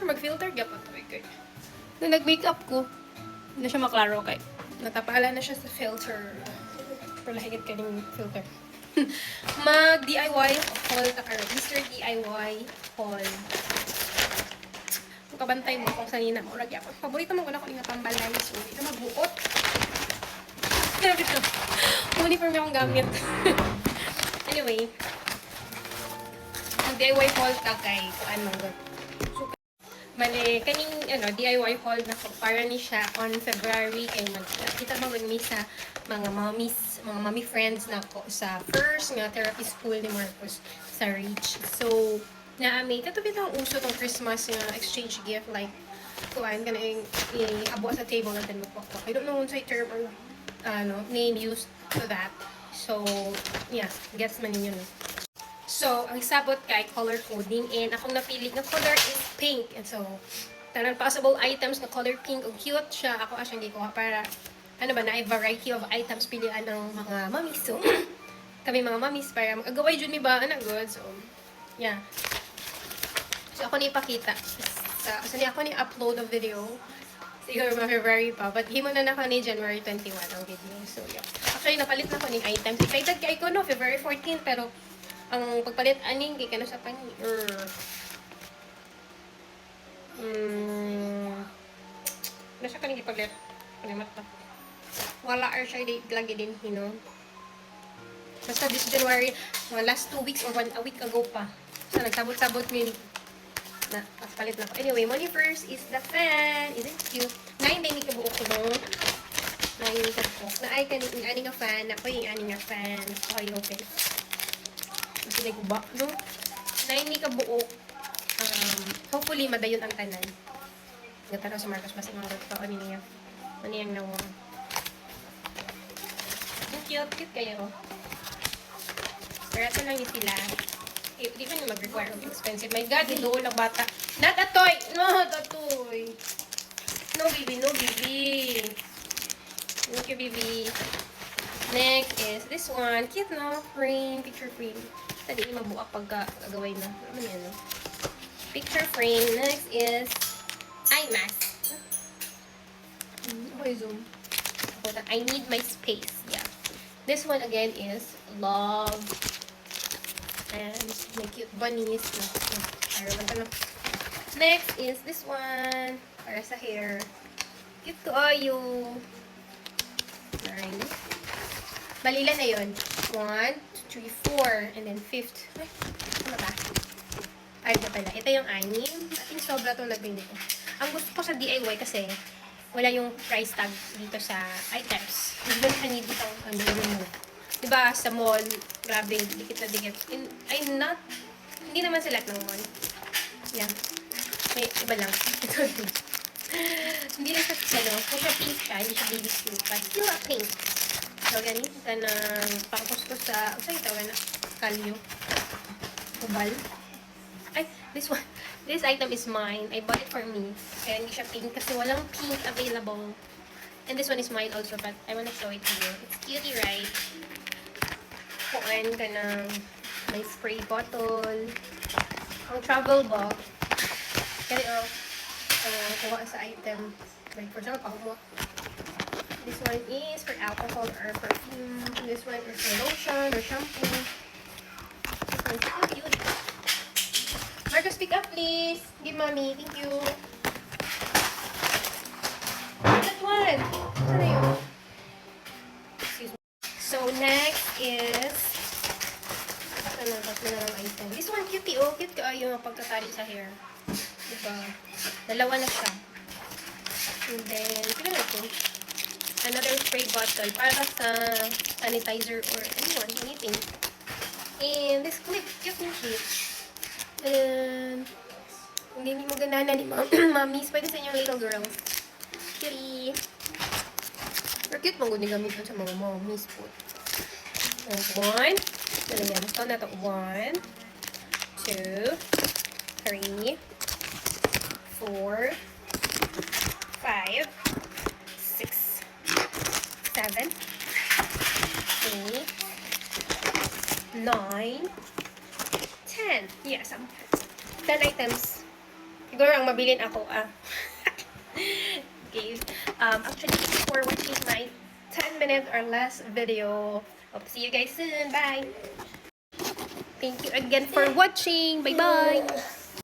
mag-filter gyapon to kay. Nung nag-makeup ko, hindi na siya maklaro kay. Natapala na siya sa filter. Pero lahigit ka ng filter. Mag-DIY haul ta karon. Mr. DIY haul. Kung kabantay mo kung sanina mo. Ragya ko. Paborito mo ko na ko nga pambalay. So, ito magbuot. Grabe ito. Uniform akong gamit. Anyway. Mag-DIY haul ta kay kuan man gud. Mali, kaning DIY haul na ko para ni siya on February kay magkita magud mi sa mga mommy friends na ko sa first nga therapy school ni Marcos sa Reach. So, naami katubi lang uso tong Christmas nga exchange gift like kuan kanang iabo sa table natin magpakpak. I don't know unsay term or name used to that. So, yeah, gets man yun. So, ang sabot kay color coding and akong napili na color is pink. And so, tanang possible items na color pink o cute siya. Ako asyang gikuha para na variety of items pilian ng mga mommies. So, kami mga mommies para mag-agaway dyan mi ba na good. So, yeah. So, ako ni ipakita. Sa ako ni upload ng video. Siguro mga February pa. But himo na naka ni January 21 ang video. So, yeah. Actually, napalit na ko ng items. Excited kay ko no, February 14. Pero, ang pagpalit aning kay sa pani nasa kaning ipaglit kalimat na wala siya lagi din basta this January last 2 weeks or a week ago pa so nagsabot-sabot min na palit na ko anyway money first is the fan isn't it cute 9 day ni kabuok ko no 9 ni kabuok na ay kaning ani nga fan ako yung ani nga fan okay open sila guba, no? Na hindi ka buok. Hopefully, madayon ang tanan. Nagtanaw sa Marcos, basta mga ito, ano niya? Ano yung nawang? Ang cute, cute kayo. Pero ito lang yung sila. Di ba na mag-require of expensive? My God, hindi lang bata. Not a toy! Not a toy! No, baby, no, baby. Thank you, baby. Next is this one. Cute, no? Frame, picture frame. Tadi mabuak pagka-agaway na. Ano yan, no? Picture frame. Next is eye mask. Okay, zoom. I need my space. Yeah. This one again is love. And my cute bunnies. Next is this one. Para sa hair. Cute to ayo. Alright. Balila na yun. 1, 3, 4, and then 5th. Ay, ano ba? 5 na pala. Ito yung 6. Ating sobra itong nabili ko. Ang gusto ko sa DIY kasi wala yung price tag dito sa items. Hindi ka need itong diba sa mall, grabe, dikit na dikit. Hindi naman sa lahat ng mall. Yan. May iba lang. Ito din. Hindi lang kung siya pink siya, hindi siya baby pink, but still a pink. So, ganit ka ng pangkustos sa, saan ito na? Kalyo. Kubal. Ay, this item is mine. I bought it for me. Kaya hindi siya pink kasi walang pink available. And this one is mine also, but I wanna show it to you. It's cutie, right? Kuan ka ng may spray bottle. Ang travel bag. Kaya, kuha sa item. Like, for example, pakuha. This one is for alcohol or perfume. This one is for lotion or shampoo. This one's so cute. Marcos, pick up please. Give mommy. Thank you. That one. Ano yun? Excuse me. So, next is tatlo na lang item. This one, cutie. Oh, cute ka yung pagtatali sa hair. Diba? Dalawa na siya. And then, tignan na ito. Another spray bottle para sa sanitizer or anything. And this clip, cute yung clip. And hindi mo ganahan ni mommies. Pwede sa inyong little girls. Cutie. Pero cute mong guni gamit sa mga mommies po. And 1. Yan. So na ito. 1, 2, 3, 4, 5, 7, 8, 9, 10. Yes, 10 items. Siguro ang mabilin ako, Okay. Actually, thank you for watching my 10-minute or less video. Hope to see you guys soon. Bye! Thank you again for watching. Bye-bye!